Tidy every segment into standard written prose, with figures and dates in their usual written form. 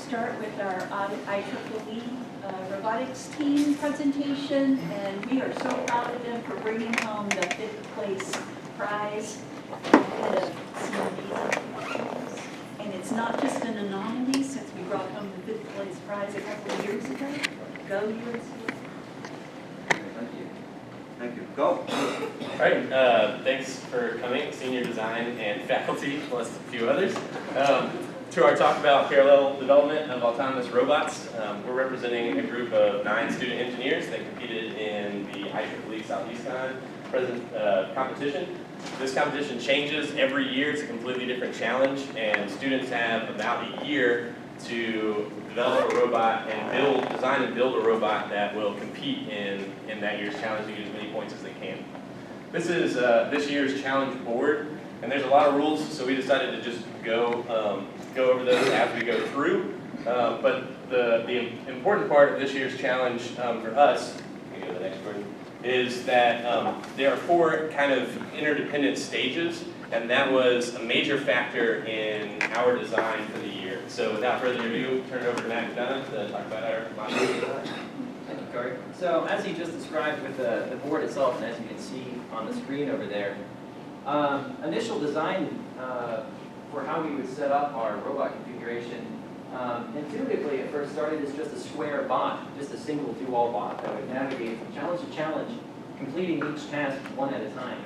start with our IEEE robotics team presentation, and we are so proud of them for bringing home the 5th place prize. Had a, some amazing pictures. And it's not just an anomaly since we brought home the 5th place prize a couple of years ago. Go USA. Thank you. Thank you. Go. All right, thanks for coming, senior design and faculty, plus a few others, to our talk about parallel development of autonomous robots. We're representing a group of 9 student engineers that competed in the IEEE Southeast competition. This competition changes every year. It's a completely different challenge, and students have about a year to develop a robot and design and build a robot that will compete in that year's challenge to get as many points as they can. This is this year's challenge board, and there's a lot of rules, so we decided to just go over those as we go through. But the important part of this year's challenge for us, you can go to the next one, is that there are 4 kind of interdependent stages, and that was a major factor in our design for the year. So without further ado, turn it over to Matt McDonough to talk about our modular design. Thank you, Corey. So as he just described with the board itself, and as you can see on the screen over there, initial design for how we would set up our robot configuration, intuitively at first started as just a square bot, just a single do-all bot that would navigate from challenge to challenge, completing each task one at a time.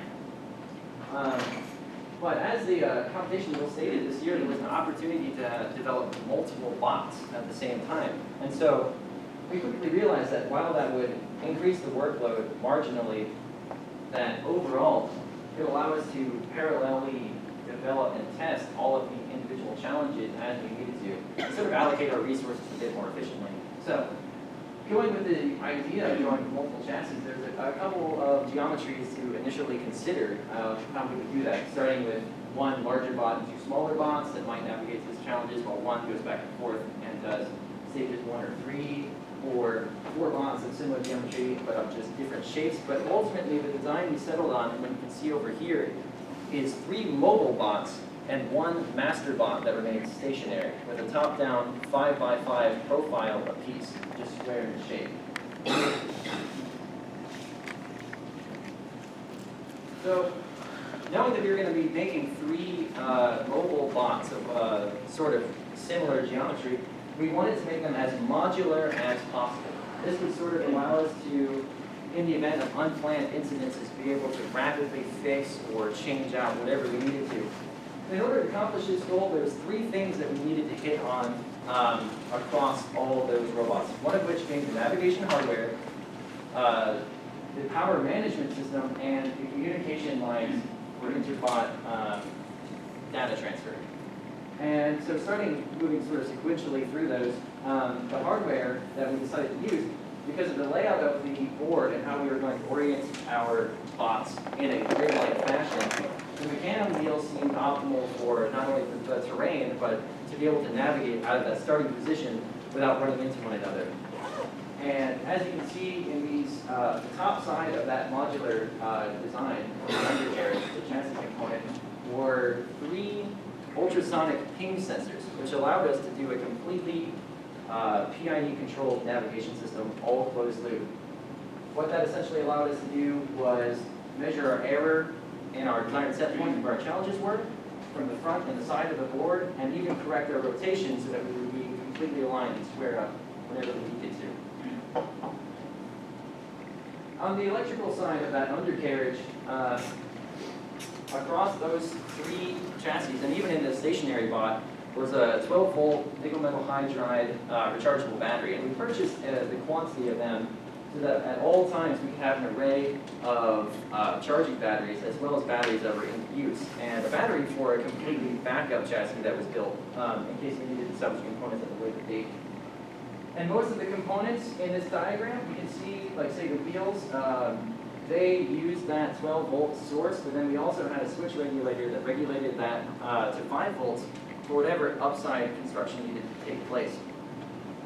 But as the competition was stated this year, there was an opportunity to develop multiple bots at the same time. And so we quickly realized that while that would increase the workload marginally, that overall it would allow us to parallelly develop and test all of the individual challenges as we needed to, and sort of allocate our resources a bit more efficiently. So going with the idea of going with multiple chassis, there's a couple of geometries to initially consider how we would do that, starting with one larger bot and 2 smaller bots that might navigate these challenges, while one goes back and forth and does stages 1 or 3, or 4 bots of similar geometry but of just different shapes. But ultimately the design we settled on, and you can see over here, is 3 mobile bots and 1 master bot that remains stationary with a top-down 5x5 profile apiece, just square in shape. So, knowing that we were going to be making 3 mobile bots of sort of similar geometry, we wanted to make them as modular as possible. This would sort of allow us to, in the event of unplanned incidences, be able to rapidly fix or change out whatever we needed to. In order to accomplish this goal, there's 3 things that we needed to hit on across all of those robots. One of which being the navigation hardware, the power management system, and the communication lines for interbot data transfer. And so moving sort of sequentially through those, the hardware that we decided to use, because of the layout of the board and how we were going to orient our bots in a grid-like fashion, the mechanical wheel seemed optimal for not only the terrain, but to be able to navigate out of that starting position without running into one another. And as you can see in these, the top side of that modular design, the undercarriage, the chassis component, were 3 ultrasonic ping sensors, which allowed us to do a completely PID-controlled navigation system, all closed loop. What that essentially allowed us to do was measure our error and our desired set point where our challenges were from the front and the side of the board, and even correct our rotation so that we would be completely aligned and squared up whenever we needed to. On the electrical side of that undercarriage, across those 3 chassis, and even in the stationary bot, was a 12-volt nickel metal hydride rechargeable battery. And we purchased the quantity of them so that at all times we could have an array of charging batteries as well as batteries that were in use. And a battery for a completely backup chassis that was built in case we needed to salvage components at the later date. And most of the components in this diagram, you can see, like say the wheels, they used that 12-volt source, but then we also had a switch regulator that regulated that to 5 volts for whatever upside construction needed to take place.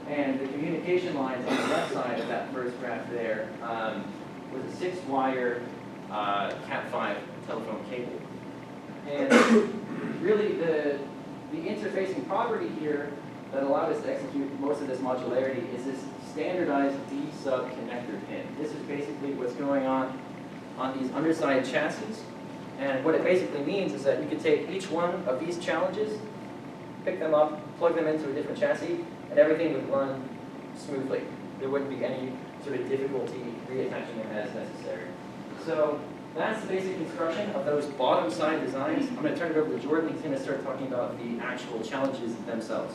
And the communication lines on the left side of that first graph there was a 6-wire Cat5 telephone cable. And really the interfacing property here that allowed us to execute most of this modularity is this standardized D-sub connector pin. This is basically what's going on these underside chassis. And what it basically means is that you could take each one of these challenges, pick them up, plug them into a different chassis, and everything would run smoothly. There wouldn't be any sort of difficulty reattaching them as necessary. So that's the basic construction of those bottom side designs. I'm going to turn it over to Jordan. He's going to start talking about the actual challenges themselves.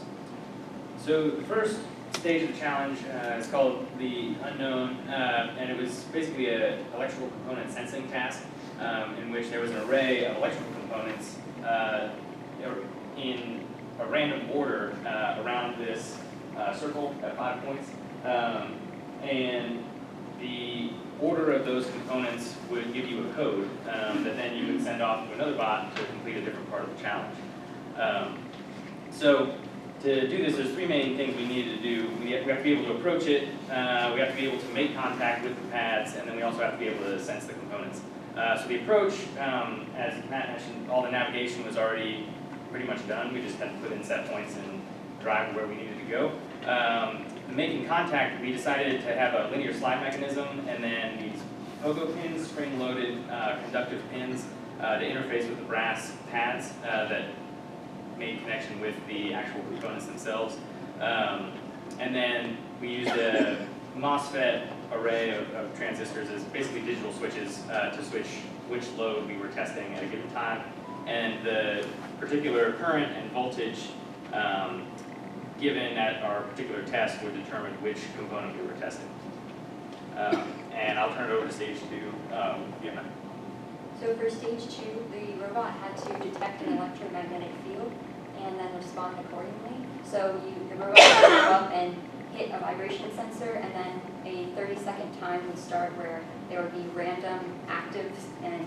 So the first stage of the challenge is called the unknown, and it was basically an electrical component sensing task in which there was an array of electrical components in a random order around this circle at 5 points, and the order of those components would give you a code that then you would send off to another bot to complete a different part of the challenge. So to do this, there's three main things we needed to do. We have to be able to approach it, we have to be able to make contact with the pads, and then we also have to be able to sense the components. So the approach, as Matt mentioned, all the navigation was already pretty much done. We just had to put in set points and drive where we needed to go. The making contact, we decided to have a linear slide mechanism and then these pogo pins, spring-loaded conductive pins to interface with the brass pads that made connection with the actual components themselves. And then we used a MOSFET array of transistors as basically digital switches to switch which load we were testing at a given time. And the particular current and voltage given at our particular test would determine which component we were testing. And I'll turn it over to stage 2. Yeah. So for stage 2, the robot had to detect an electromagnetic field and then respond accordingly. So the robot would go up and hit a vibration sensor, and then a 30-second time would start where there would be random active and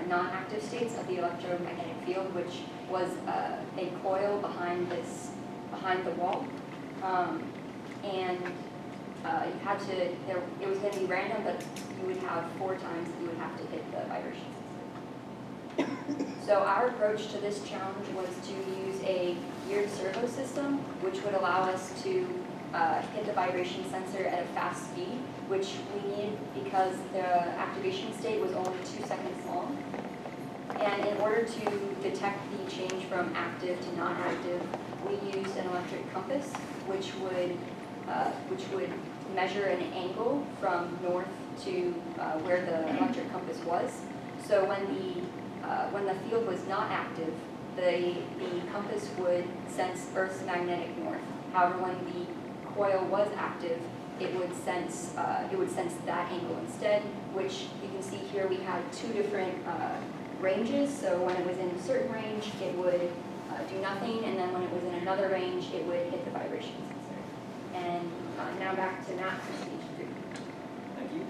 non-active states of the electromagnetic field, which was a coil behind the wall. And you had to, it was going to be random, but you would have 4 times that you would have to hit the vibration sensor. So our approach to this challenge was to use a geared servo system, which would allow us to hit the vibration sensor at a fast speed, which we needed because the activation state was only 2 seconds long. And in order to detect the change from active to non-active, we used an electric compass, which would measure an angle from north to where the electric compass was. So when the field was not active, the compass would sense Earth's magnetic north. However, when the coil was active, it would sense that angle instead, which you can see here we had 2 different ranges. So when it was in a certain range, it would do nothing, and then when it was in another range, it would hit the vibration sensor. And now back to Matt for stage 3. Thank you.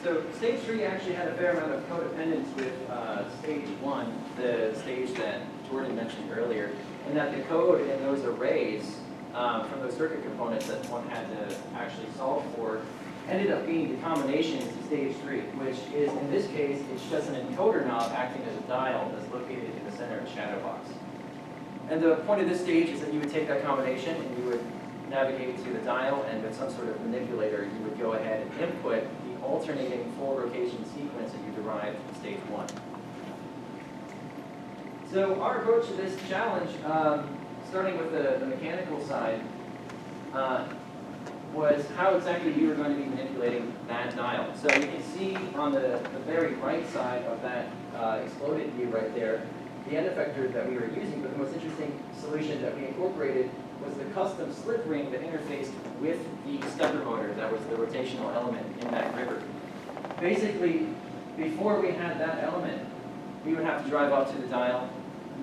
So stage 3 actually had a fair amount of codependence with stage 1, the stage that Jordan mentioned earlier, in that the code in those arrays from those circuit components that one had to actually solve for ended up being the combination to stage 3, which is, in this case, it's just an encoder knob acting as a dial that's located in the center of the shadow box. And the point of this stage is that you would take that combination and you would navigate to the dial, and with some sort of manipulator, you would go ahead and input the alternating full rotation sequence that you derived from stage 1. So our approach to this challenge, starting with the mechanical side, was how exactly you were going to be manipulating that dial. So you can see on the very right side of that exploded view right there, the end effector that we were using, but the most interesting solution that we incorporated was the custom slip ring that interfaced with the stepper motor that was the rotational element in that gripper. Basically, before we had that element, we would have to drive up to the dial,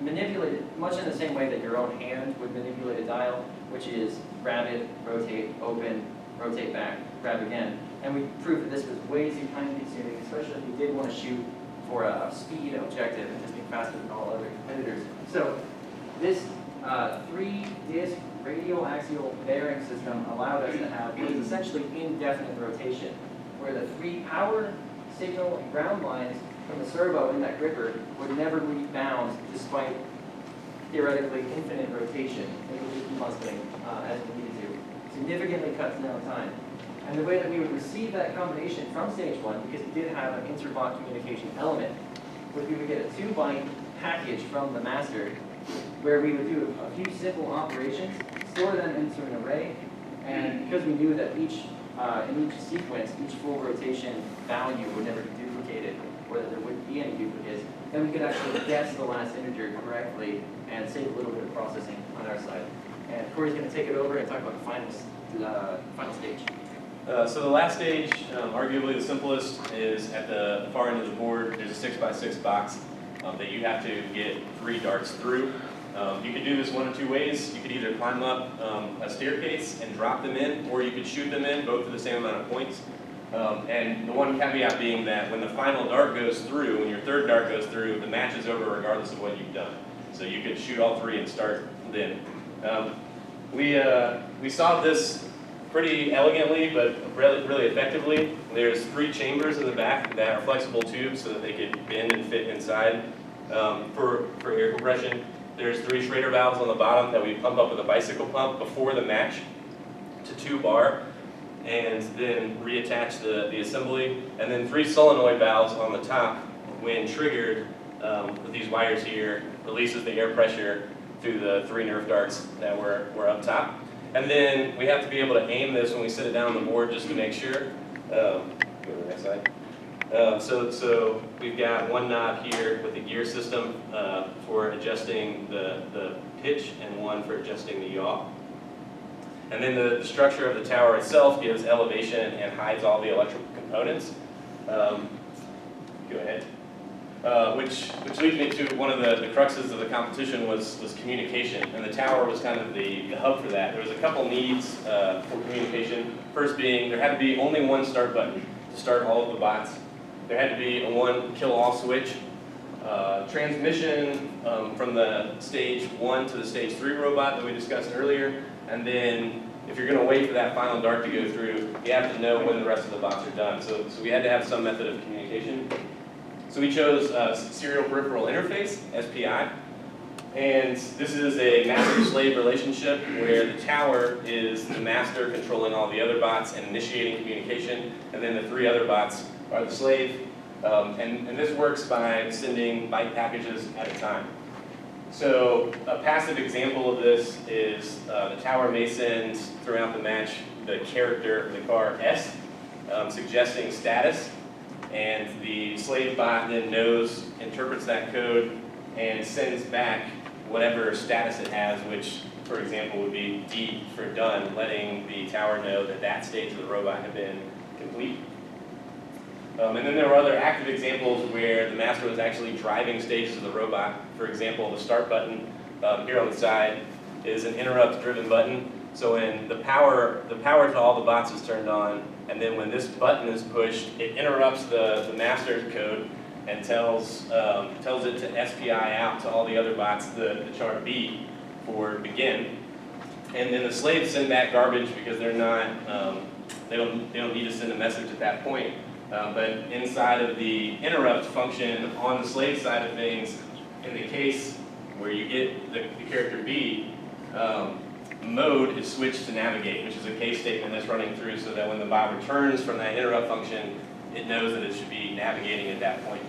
manipulate it much in the same way that your own hand would manipulate a dial, which is grab it, rotate, open, rotate back, grab again. And we proved that this was way too time consuming, especially if you did want to shoot for a speed objective and just be faster than all other competitors. So this 3-disc radial axial bearing system allowed us to have what is essentially indefinite rotation, where the 3 power, signal, and ground lines from the servo in that gripper would never be bound despite theoretically infinite rotation. It would just keep on spinning as we needed to. Significantly cuts down time. And the way that we would receive that combination from stage 1, because it did have an inter-bot communication element, was we would get a 2-byte package from the master where we would do a few simple operations, store them into an array, and because we knew that in each sequence, each full rotation value would never be duplicated, or that there wouldn't be any duplicates, then we could actually guess the last integer correctly and save a little bit of processing on our side. And Corey's going to take it over and talk about the final stage. So the last stage, arguably the simplest, is at the far end of the board. There's a 6x6 box that you have to get 3 darts through. You could do this one of 2 ways. You could either climb up a staircase and drop them in, or you could shoot them in, both for the same amount of points. And the one caveat being that when the final dart goes through, when your 3rd dart goes through, the match is over regardless of what you've done. So you could shoot all 3 and start then. We solved this pretty elegantly, but really effectively. There's 3 chambers in the back that are flexible tubes so that they could bend and fit inside for air compression. There's 3 Schrader valves on the bottom that we pump up with a bicycle pump before the match to 2 bar, and then reattach the assembly. And then 3 solenoid valves on the top, when triggered with these wires here, releases the air pressure through the 3 Nerf darts that were up top. And then we have to be able to aim this when we set it down on the board just to make sure. Go to the next slide. So we've got 1 knob here with the gear system for adjusting the pitch, and 1 for adjusting the yaw. And then the structure of the tower itself gives elevation and hides all the electrical components. Go ahead. Which leads me to one of the cruxes of the competition was communication, and the tower was kind of the hub for that. There was a couple needs for communication. First being, there had to be only 1 start button to start all of the bots. There had to be a 1 kill-all switch. Transmission from the stage 1 to the stage 3 robot that we discussed earlier, and then if you're going to wait for that final dart to go through, you have to know when the rest of the bots are done. So we had to have some method of communication. So we chose Serial Peripheral Interface, SPI, and this is a master-slave relationship where the tower is the master controlling all the other bots and initiating communication, and then the 3 other bots are the slave. And this works by sending byte packages at a time. So a passive example of this is the tower may send throughout the match the character, the car S, suggesting status. And the slave bot then interprets that code, and sends back whatever status it has, which, for example, would be D for done, letting the tower know that that stage of the robot had been complete. And then there were other active examples where the master was actually driving stages of the robot. For example, the start button here on the side is an interrupt-driven button. So when the power to all the bots is turned on, and then when this button is pushed, it interrupts the master code and tells it to SPI out to all the other bots the chart B for begin. And then the slaves send back garbage because they're not they don't need to send a message at that point. But inside of the interrupt function on the slave side of things, in the case where you get the character B, mode is switched to navigate, which is a case statement that's running through so that when the bot returns from that interrupt function, it knows that it should be navigating at that point.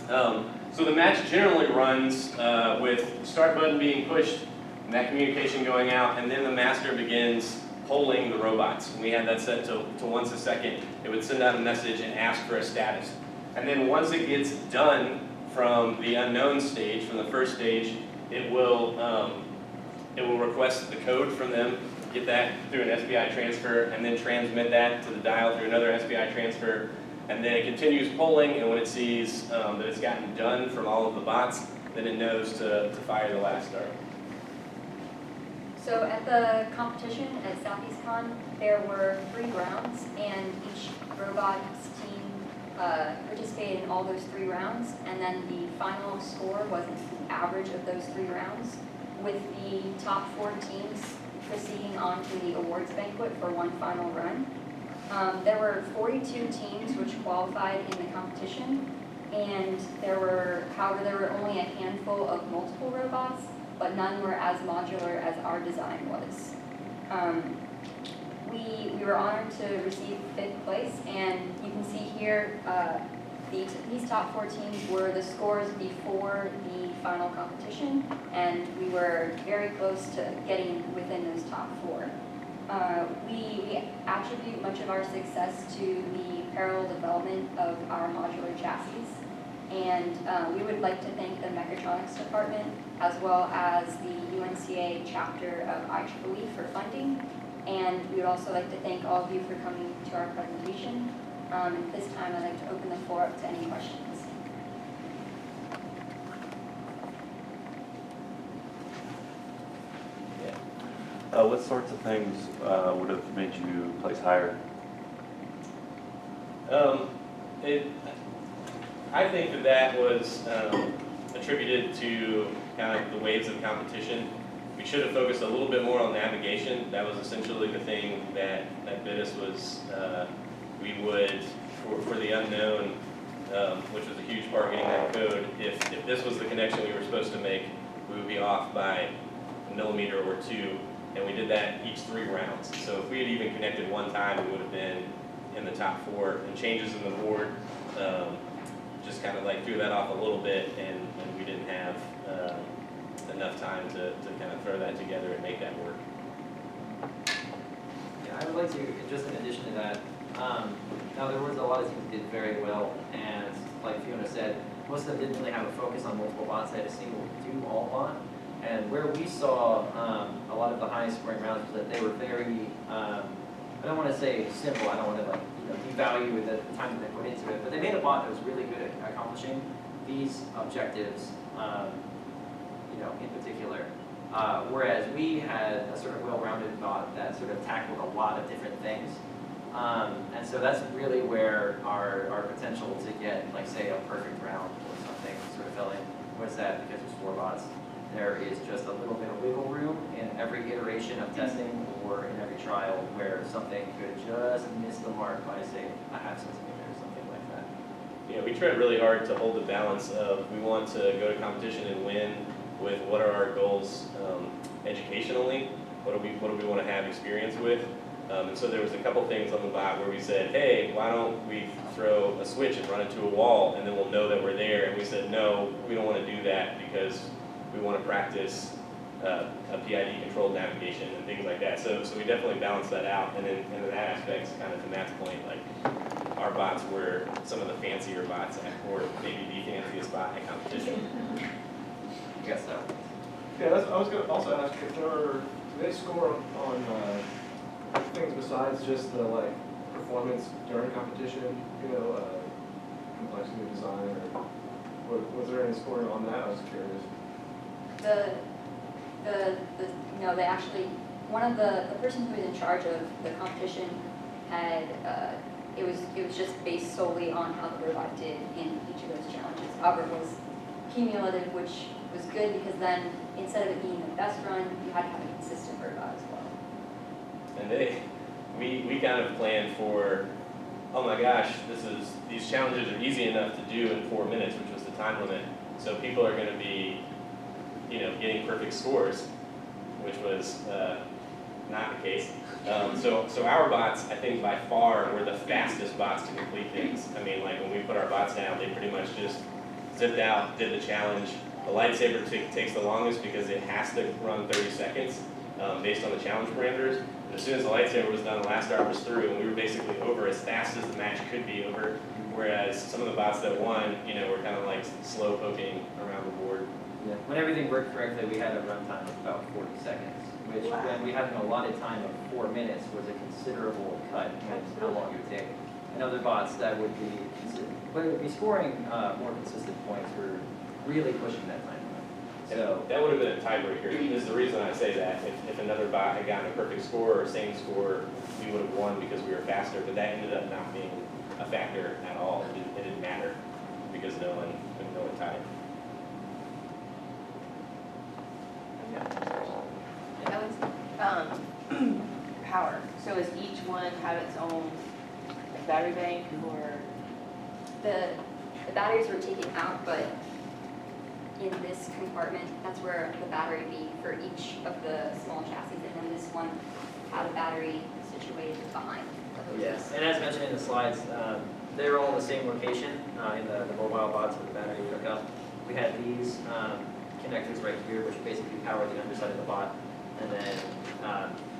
So the match generally runs with the start button being pushed and that communication going out, and then the master begins polling the robots. And we had that set to once a second. It would send out a message and ask for a status. And then once it gets done from the unknown stage, from the first stage, it will request the code from them, get that through an SPI transfer, and then transmit that to the dial through another SPI transfer. And then it continues polling, and when it sees that it's gotten done from all of the bots, then it knows to fire the last dart. So at the competition at Southeast Con, there were 3 rounds, and each robot's team participated in all those 3 rounds, and then the final score was the average of those 3 rounds, with the top 4 teams proceeding on to the awards banquet for one final run. There were 42 teams which qualified in the competition, And however, there were only a handful of multiple robots, but none were as modular as our design was. We were honored to receive 5th place, and you can see here, these top 4 teams were the scores before the final competition, and we were very close to getting within those top 4. We attribute much of our success to the parallel development of our modular chassis, and we would like to thank the mechatronics department as well as the UNCA chapter of IEEE for funding, and we would also like to thank all of you for coming to our presentation. At this time, I'd like to open the floor up to any questions. What sorts of things would have made you place higher? I think that was attributed to kind of the waves of competition. We should have focused a little bit more on navigation. That was essentially the thing that bit us was we would, for the unknown, which was a huge part of getting that code, if this was the connection we were supposed to make, we would be off by a millimeter or 2. And we did that each 3 rounds. So if we had even connected one time, we would have been in the top 4. And changes in the board just kind of like threw that off a little bit, and we didn't have enough time to kind of throw that together and make that work. Yeah, I would like to, just in addition to that, now there was a lot of teams that did very well, and like Fiona said, most of them didn't really have a focus on multiple bots. They had a single do all bot. And where we saw a lot of the highest scoring rounds was that they were very, I don't want to say simple, I don't want to like, devalue the time that they put into it, but they made a bot that was really good at accomplishing these objectives, in particular. Whereas we had a sort of well-rounded bot that sort of tackled a lot of different things. And so that's really where our potential to get, like, say, a perfect round or something sort of fell in, was that because there's 4 bots, there is just a little bit of wiggle room in every iteration of testing or in every trial where something could just miss the mark by, say, a half centimeter or something like that. Yeah, we tried really hard to hold the balance of we want to go to competition and win with what are our goals educationally, what do we want to have experience with. And so there was a couple things on the bot where we said, hey, why don't we throw a switch and run into a wall and then we'll know that we're there. And we said, no, we don't want to do that because we want to practice a PID controlled navigation and things like that. So we definitely balanced that out. And then in that aspect, kind of to Matt's point, like our bots were some of the fancier bots or maybe the fanciest bot at competition. I guess so. Yeah, I was going to also ask if do they score on things besides just the performance during competition, complexity of design, or was there any scoring on that? I was curious. They actually, one of the person who was in charge of the competition had, it was just based solely on how the robot did in each of those challenges. However, it was cumulative, which was good because then instead of it being the best run, you had to have a consistent robot as well. And we kind of planned for, oh my gosh, these challenges are easy enough to do in 4 minutes, which was the time limit. So people are going to be, getting perfect scores, which was not the case. So our bots, I think by far, were the fastest bots to complete things. I mean, like when we put our bots down, they pretty much just zipped out, did the challenge. The lightsaber takes the longest because it has to run 30 seconds based on the challenge parameters. And as soon as the lightsaber was done, the last dart was through, and we were basically over as fast as the match could be over. Whereas some of the bots that won, were kind of like slow poking around the board. Yeah. When everything worked correctly, we had a runtime of about 40 seconds, which when we had an allotted time of 4 minutes was a considerable cut in how long it would take. And other bots that would be, but it would be scoring more consistent points were really pushing that time limit. So that would have been a tiebreaker. This is the reason I say that. If another bot had gotten a perfect score or same score, we would have won because we were faster. But that ended up not being a factor at all. It didn't matter because no one tied. That was power. So does each one have its own battery bank or? The batteries were taken out, but in this compartment, that's where the battery would be for each of the small chassis, and then this one had a battery situated behind the hoses. Yes, and as mentioned in the slides, they're all in the same location in the mobile bots with the battery hookup. We had these connectors right here, which basically power the underside of the bot, and then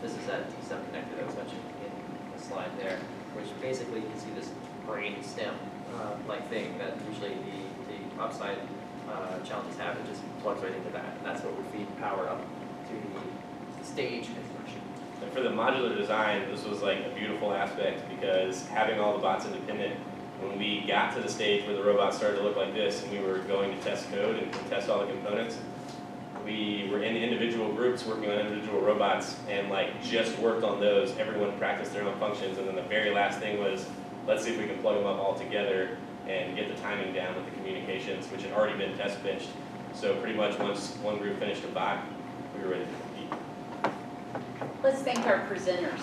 this is that D-stem connector that was mentioned in the slide there, which basically you can see this brain stem like thing that usually the upside challenges have. It just plugs right into that, and that's what would feed power up to the stage construction. And for the modular design, this was like a beautiful aspect because having all the bots independent, when we got to the stage where the robots started to look like this and we were going to test code and test all the components, we were in individual groups working on individual robots and like just worked on those. Everyone practiced their own functions, and then the very last thing was, let's see if we can plug them up all together and get the timing down with the communications, which had already been test benched. So pretty much once one group finished a bot, we were ready to compete. Let's thank our presenters.